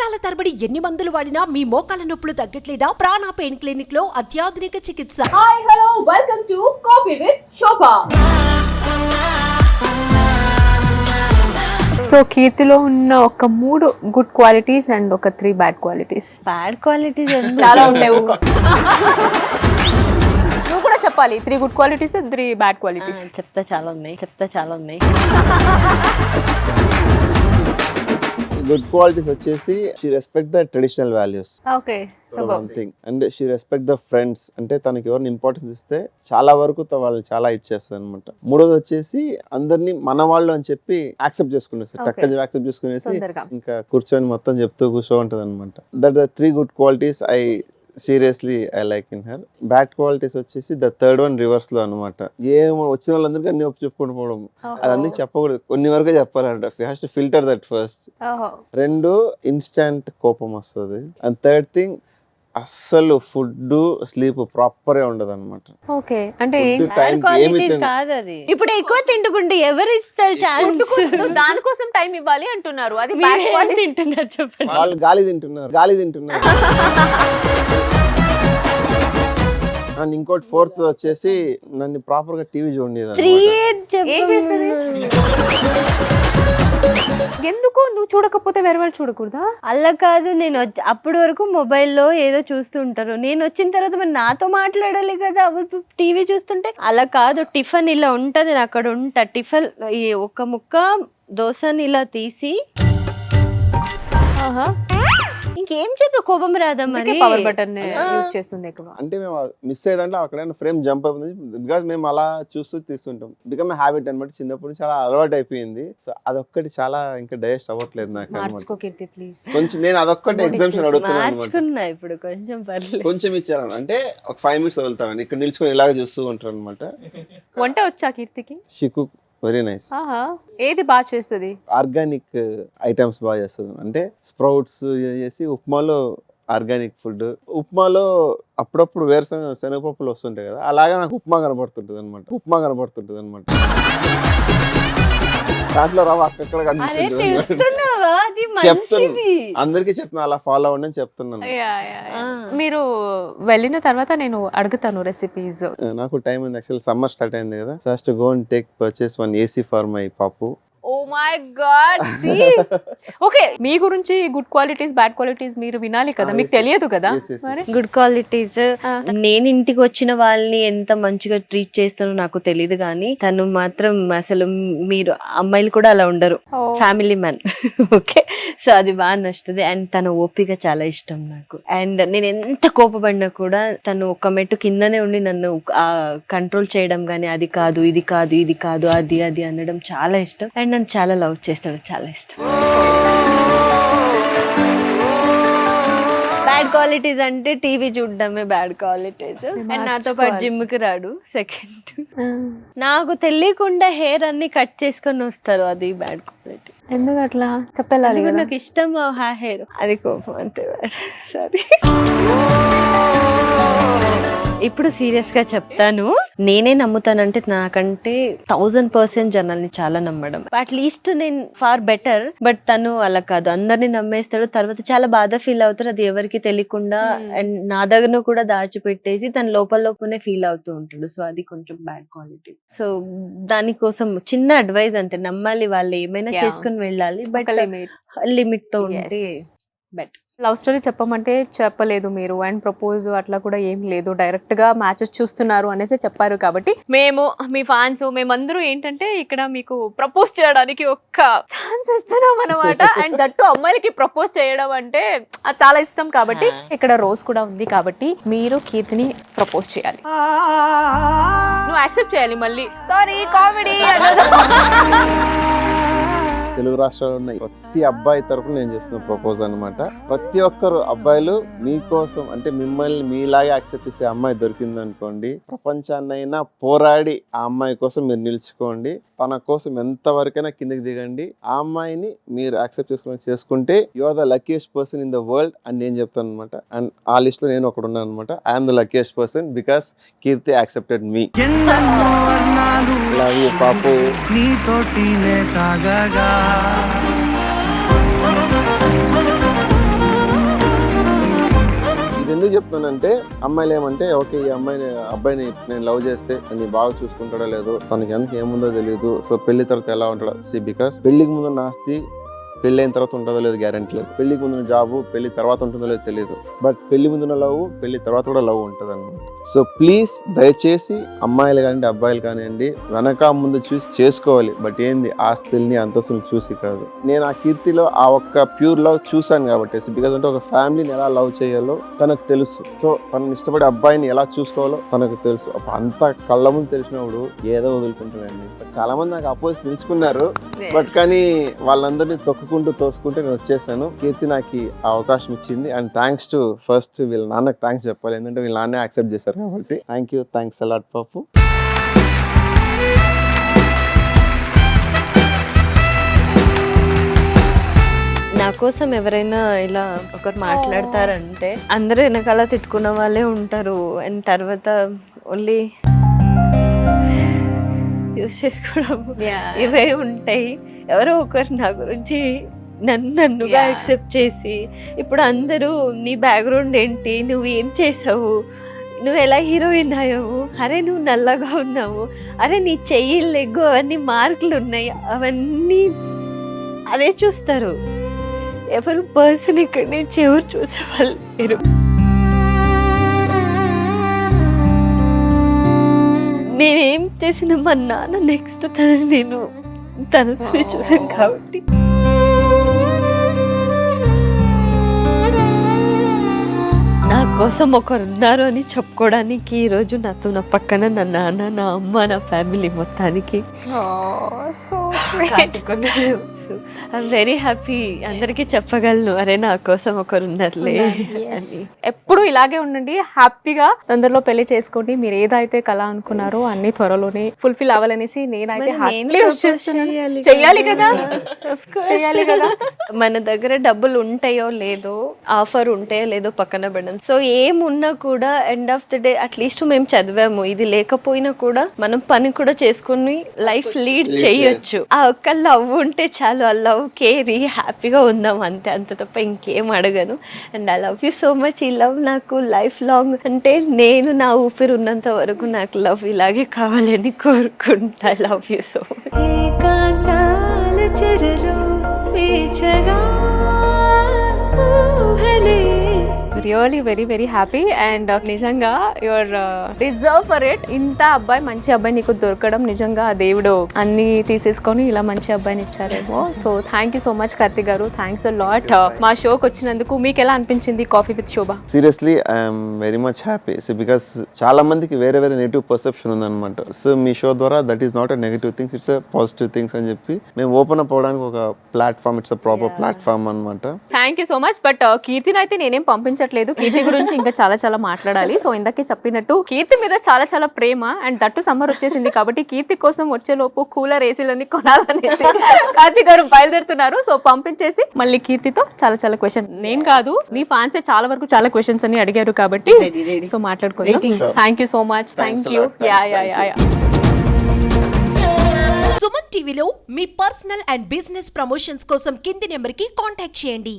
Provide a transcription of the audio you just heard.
సంవత్సరాల తరబడి ఎన్ని మందులు వాడినా మీ మోకాల నొప్పులు తగ్గట్లేదా? ప్రాణ పెయిన్ క్లినిక్ లో అత్యాధునిక చికిత్స. Hi hello welcome to coffee with Shobha. So కీర్తిలో ఉన్న ఒక 3 గుడ్ క్వాలిటీస్ అండ్ ఒక 3 బ్యాడ్ క్వాలిటీస్. బ్యాడ్ క్వాలిటీస్ చాలా ఉంటాయి. నువ్వు కూడా చెప్పాలి 3 గుడ్ క్వాలిటీస్ 3 బ్యాడ్ క్వాలిటీస్. చెప్తా చాలా ఉన్నాయి. గుడ్ క్వాలిటీస్ వచ్చేసి she respect the traditional values. Okay, one thing. And she respect the friends, అంటే తనకి ఎవరిని ఇంపార్టెన్స్ ఇస్తే చాలా వరకు వాళ్ళు చాలా ఇచ్చేస్తుంది అనమాట. మూడోది వచ్చేసి అందరినీ మన వాళ్ళు అని చెప్పి యాక్సెప్ట్ చేసుకునేసి టక్కని యాక్సెప్ట్ చేసుకునేసి ఇంకా కూర్చొని మొత్తం చెప్తూ కూర్చో ఉంటది అనమాట. That the 3 good qualities I seriously I like in her. Bad qualities వచ్చేసి ద థర్డ్ వన్ రివర్స్ లో అనమాట. ఏమో వచ్చిన వాళ్ళందరికీ అన్ని ఒప్పు చెప్పుకొని పోవడం, అదన్నీ చెప్పకూడదు, కొన్ని వరకే చెప్పాలంట. First filter that first. 2 instant కోపం వస్తుంది. అండ్ థర్డ్ థింగ్ అస్సలు ఫుడ్ స్లీప్ ప్రాపర్ గా ఉండదు అనమాట. ఓకే, అంటే కాదు అది. ఇప్పుడు ఎక్కువ తింటుకుంటే ఎవరు ఇస్తారు ఛాన్స్? దానికోసం టైం ఇవ్వాలి అంటున్నారు. అది బ్యాడ్ క్వాలిటీ. తింటున్నారు చెప్పండి. వాళ్ళు గాలి తింటున్నారు. అండ్ ఇంకోటి 4th వచ్చేసి నన్ను ప్రాపర్ గా టీవీ చూడలేదు. ఏం చేస్తుంది? ఎందుకు నువ్వు చూడకపోతే వేరే వాళ్ళు చూడకూడదా? అలా కాదు, నేను అప్పటి వరకు మొబైల్లో ఏదో చూస్తూ ఉంటారు. నేను వచ్చిన తర్వాత మరి నాతో మాట్లాడాలి కదా టీవీ చూస్తుంటే. అలా కాదు, టిఫిన్ ఇలా ఉంటది, నేను అక్కడ ఉంటా. టిఫిన్ ఈ ఒక ముక్క దోశని ఇలా తీసి ఇంకేం చెప్పు, కోపం రాదా? మరి పవర్ బటన్ యూస్ చేస్తుంది ఎక్కువ. అంటే మేము మిస్ అయ్యేదంటే అక్కడ ఫ్రేమ్ జంప్ అయిపోతుంది. బికాస్ మేము అలా చూస్తూ తీస్తుంటాం. బికమ్ హ్యాబిట్ అనమాట. చిన్నప్పుడు నుంచి చాలా అలవాటు అయిపోయింది. సో అదొక్కటి చాలా ఇంకా డైజెస్ట్ అవ్వట్లేదు నాకు అనమాట. కొంచెం నేను అదొక్కటి ఎగ్జామ్షన్ అడుగుతున్నాను. ఇప్పుడు కొంచెం పర్లేదు, కొంచెం ఇచ్చాను అంటే ఒక 5 minutes వదులుతాను. ఇక్కడ నిల్చుకొని ఇలాగ చూస్తూ ఉంటాను అనమాట. వంట వచ్చా కీర్తికి? షికు వెరీ నైస్. ఏది బాగా చేస్తుంది? ఆర్గానిక్ ఐటమ్స్ బాగా చేస్తుంది. అంటే స్ప్రౌట్స్ చేసి ఉప్మాలో ఆర్గానిక్ ఫుడ్. ఉప్మాలో అప్పుడప్పుడు శనగపప్పులు వస్తుంటాయి కదా, అలాగే నాకు ఉప్మా కనబడుతుంటది అనమాట. దాంట్లో రవ్వ అక్కడ కనిపిస్తుంది. అందరికీ చెప్తున్నా అలా ఫాలో అవ్వండి అని చెప్తున్నాను. మీరు వెళ్ళిన తర్వాత నేను అడుగుతాను రెసిపీస్. నాకు టైం ఉంది. యాక్చువల్లీ సమ్మర్ స్టార్ట్ అయింది కదా. First go and take purchase 1 AC for my పాపు. Oh my god. ఓకే, మీ గురించి గుడ్ క్వాలిటీస్ బ్యాడ్ క్వాలిటీస్ మీరు వినాలి కదా, మీకు తెలియదు కదా. గుడ్ క్వాలిటీస్, నేను ఇంటికి వచ్చిన వాళ్ళని ఎంత మంచిగా ట్రీట్ చేస్తానో నాకు తెలియదు, కానీ తను మాత్రం అసలు మీరు అమ్మాయిలు కూడా అలా ఉండరు, ఫ్యామిలీ మ్యాన్. ఓకే, సో అది బాగా నచ్చుతుంది. అండ్ తన ఓపిక చాలా ఇష్టం నాకు. అండ్ నేను ఎంత కోపపడినా కూడా తను ఒక మెట్టు కిందనే ఉండి నన్ను కంట్రోల్ చేయడం గానీ, అది కాదు ఇది కాదు ఇది కాదు అది అది అనడం చాలా ఇష్టం. అండ్ నన్ను చాలా లవ్ చేస్తాడు, చాలా ఇష్టం. బ్యాడ్ క్వాలిటీస్ అంటే టీవీ చూడడమే బ్యాడ్ క్వాలిటీస్. అండ్ నాతో పాటు జిమ్ కి రాడు. సెకండ్, నాకు తెలియకుండా హెయిర్ అన్ని కట్ చేసుకొని వస్తారు, అది బ్యాడ్ క్వాలిటీ. ఎందుకు అట్లా చెప్పాలి? నాకు ఇష్టం హెయిర్, అది కోపం అంతే. సారీ. ఇప్పుడు సీరియస్ గా చెప్తాను, నేనే నమ్ముతానంటే నాకంటే 1000% జనాల్ని చాలా నమ్మడం. అట్లీస్ట్ నేను ఫార్ బెటర్. బట్ తను అలా కాదు, అందరిని నమ్మేస్తాడు, తర్వాత చాలా బాధ ఫీల్ అవుతారు, అది ఎవరికి తెలియకుండా. అండ్ నా దగ్గర కూడా దాచిపెట్టేసి తన లోపలనే ఫీల్ అవుతూ ఉంటాడు. సో అది కొంచెం బ్యాడ్ క్వాలిటీ. సో దానికోసం చిన్న అడ్వైస్ అంతే, నమ్మాలి, వాళ్ళు ఏమైనా చేసుకుని వెళ్ళాలి, బట్ లిమిట్ తో ఉంటే బెటర్. లవ్ స్టోరీ చెప్పమంటే చెప్పలేదు మీరు, అండ్ ప్రపోజ్ అట్లా కూడా ఏం లేదు, డైరెక్ట్ గా మ్యాచెస్ చూస్తున్నారు అనేసి చెప్పారు. కాబట్టి మేము మీ ఫ్యాన్స్ మేమందరూ ఏంటంటే ఇక్కడ మీకు ప్రపోజ్ చేయడానికి ఒక్క ఛాన్స్ ఇస్తున్నాం అనమాట. అండ్ దట్టు అమ్మాయిలకి ప్రపోజ్ చేయడం అంటే అది చాలా ఇష్టం. కాబట్టి ఇక్కడ రోజ్ కూడా ఉంది, కాబట్టి మీరు కీర్తిని ప్రపోజ్ చేయాలి. నువ్వు యాక్సెప్ట్ చేయాలి. మళ్ళీ సారీ కామెడీ. తెలుగు రాష్ట్రాలు ఉన్నాయి ప్రతి అబ్బాయి తరఫున నేను చేస్తున్న ప్రపోజ్ అనమాట. ప్రతి ఒక్కరు అబ్బాయిలు మీకోసం, అంటే మిమ్మల్ని మీలాగే యాక్సెప్ట్ చేసే అమ్మాయి దొరికింది అనుకోండి, ప్రపంచాన్నైనా పోరాడి ఆ అమ్మాయి కోసం మీరు నిలుచుకోండి. తన కోసం ఎంతవరకైనా కిందకి దిగండి. ఆ అమ్మాయిని మీరు యాక్సెప్ట్ చేసుకుంటే you are the luckiest person in the world అని నేను చెప్తాను అనమాట. అండ్ ఆ లిస్ట్ లో నేను ఒకడు ఉన్నాను అనమాట. I'm the luckiest person because Keerthi accepted me. Love you పాపు. ఎందుకు చెప్తానంటే అమ్మాయిలు ఏమంటే ఓకే ఈ అబ్బాయిని నేను లవ్ చేస్తే నీ బాగా చూసుకుంటాడో లేదో, తనకి ఎంత ఏముందో తెలియదు, సో పెళ్లి తర్వాత ఎలా ఉంటాడో. బికాస్ పెళ్లికి ముందు ఆస్తి పెళ్లి అయిన తర్వాత ఉంటుందో లేదు గ్యారెంటీ లేదు, పెళ్లికి ముందు జాబు పెళ్లి తర్వాత ఉంటుందో లేదో తెలియదు, బట్ పెళ్లి ముందున్న లవ్ పెళ్లి తర్వాత కూడా లవ్ ఉంటుంది అనమాట. సో ప్లీజ్ దయచేసి అమ్మాయిలు కానివ్వండి అబ్బాయిలు కానివ్వండి వెనక ముందు చూసి చేసుకోవాలి, బట్ ఏంది ఆస్తుల్ని అంతస్తుల్ని చూసి కాదు. నేను ఆ కీర్తిలో ఆ ఒక్క ప్యూర్ లవ్ చూసాను కాబట్టి, బికాజ్ అంటే ఒక ఫ్యామిలీని ఎలా లవ్ చేయాలో తనకు తెలుసు, సో తనని ఇష్టపడే అబ్బాయిని ఎలా చూసుకోవాలో తనకు తెలుసు. అంత కళ్ళ ముందు తెలిసినప్పుడు ఏదో వదులుకుంటానండి. చాలా మంది నాకు అపోజిట్ నిలుచుకున్నారు, బట్ కానీ వాళ్ళందరినీ తొక్కుకుంటూ తోసుకుంటూ నేను వచ్చేసాను. కీర్తి నాకు ఆ అవకాశం ఇచ్చింది, అండ్ థ్యాంక్స్ టు ఫస్ట్ వీళ్ళ నాన్నకు థ్యాంక్స్ చెప్పాలి, ఎందుకంటే వీళ్ళ నాన్నే యాక్సెప్ట్ చేశారు కాబట్టి. థ్యాంక్ యూ, థ్యాంక్స్ అలాట్ పాపు. నా కోసం ఎవరైనా ఇలా ఒకరు మాట్లాడతారంటే అందరూ వెనకాల తిట్టుకున్న వాళ్ళే ఉంటారు, అండ్ తర్వాత ఓన్లీ యూస్ చేసుకోవడం ఇవే ఉంటాయి. ఎవరో ఒకరు నా గురించి నన్నుగా యాక్సెప్ట్ చేసి, ఇప్పుడు అందరూ నీ బ్యాక్గ్రౌండ్ ఏంటి, నువ్వు ఏం చేసావు, నువ్వు ఎలా హీరోయిన్ అయ్యావు, అరే నువ్వు నల్లగా ఉన్నావు, అరే నీ చెయ్యి లెగ్గు అవన్నీ మార్కులు ఉన్నాయి, అవన్నీ అదే చూస్తారు. ఎవరు పర్సన్ ఇక్కడ నుంచి ఎవరు చూసేవాళ్ళు లేరు. నేనేం చేసిన మా నాన్న నెక్స్ట్ తనతోనే చూసాను కాబట్టి నా కోసం ఒకరు ఉన్నారు అని చెప్పుకోవడానికి ఈరోజు నాతో నా పక్కన నా నాన్న, నా అమ్మ, నా ఫ్యామిలీ మొత్తానికి కాటుకున్నారు. I'm very happy. అందరికీ చెప్పగలను, అరే నా కోసం ఒకరు ఉన్నారులే అని. ఎప్పుడు ఇలాగే ఉండండి, హ్యాపీగా తొందరలో పెళ్లి చేసుకోండి. మీరు ఏదైతే కళ అనుకున్నారో అన్ని త్వరలోనే ఫుల్ఫిల్ అవ్వాలనేసి నేనైతే చెయ్యాలి కదా. మన దగ్గర డబ్బులు ఉంటాయో లేదో, ఆఫర్ ఉంటాయో లేదో పక్కన పెడదాం. సో ఏమున్నా కూడా end of the day at least మేము చదివాము, ఇది లేకపోయినా కూడా మనం పని కూడా చేసుకుని లైఫ్ లీడ్ చేయొచ్చు. ఆ ఒక్క లవ్ ఉంటే చాలు, ఆ లవ్ కేరీ హ్యాపీగా ఉందాం అంతే, అంత తప్ప ఇంకేం అడగను. And I love you so much. ఈ లవ్ నాకు లైఫ్ లాంగ్, అంటే నేను నా ఊపిరి ఉన్నంత వరకు నాకు లవ్ ఇలాగే కావాలని కోరుకుంటా. I love you so much. Really very very happy and నిజంగా యువర్ డిజర్వ్ ఫర్ ఇట్. ఇంత అబ్బాయి, మంచి అబ్బాయి నీకు దొరకడం నిజంగా దేవుడు అన్ని తీసేసుకొని ఇలా మంచి అబ్బాయిని ఇచ్చారేమో. So thank you so much Karthik గారు, థ్యాంక్స్ అ లాట్ మా షోకి వచ్చినందుకు. మీకు ఎలా అనిపించింది coffee with Shobha? Seriously I'm very much happy. So because చాలా మందికి వేరే వేరే నెగిటివ్ పర్సెప్షన్ ఉందన్నమాట. సో మీ షో ద్వారా that is not a negative things, it's a positive things అని చెప్పి మేము ఓపెన్ అప్ అవ్వడానికి ఒక platform, it's a proper platform అనమాట. Thank you so much. But కీర్తిని అయితే నేనేం పంపించట్లేదు, కీర్తి గురించి ఇంకా చాలా చాలా మాట్లాడాలి. సో ఇందాకే చెప్పినట్టు కీర్తి మీద చాలా చాలా ప్రేమ, అండ్ దట్టు సమ్మర్ వచ్చేసింది కాబట్టి కీర్తి కోసం వచ్చేలోపు కూలర్ ఏసీలన్నీ కొనాలనేసి కార్తిక్ గారు బయలుదేరుతున్నారు. సో పంపించేసి మళ్ళీ కీర్తితో చాలా చాలా క్వశ్చన్, నేను కాదు నీ ఫ్యాన్స్ చాలా వరకు చాలా క్వశ్చన్స్ అని అడిగారు కాబట్టి సో మాట్లాడుకుందాం. Thank you so much. Thank you. Suman టీవీలో మీ పర్సనల్ అండ్ బిజినెస్ ప్రమోషన్స్ కోసం కింది నెంబర్కి కాంటాక్ట్ చేయండి.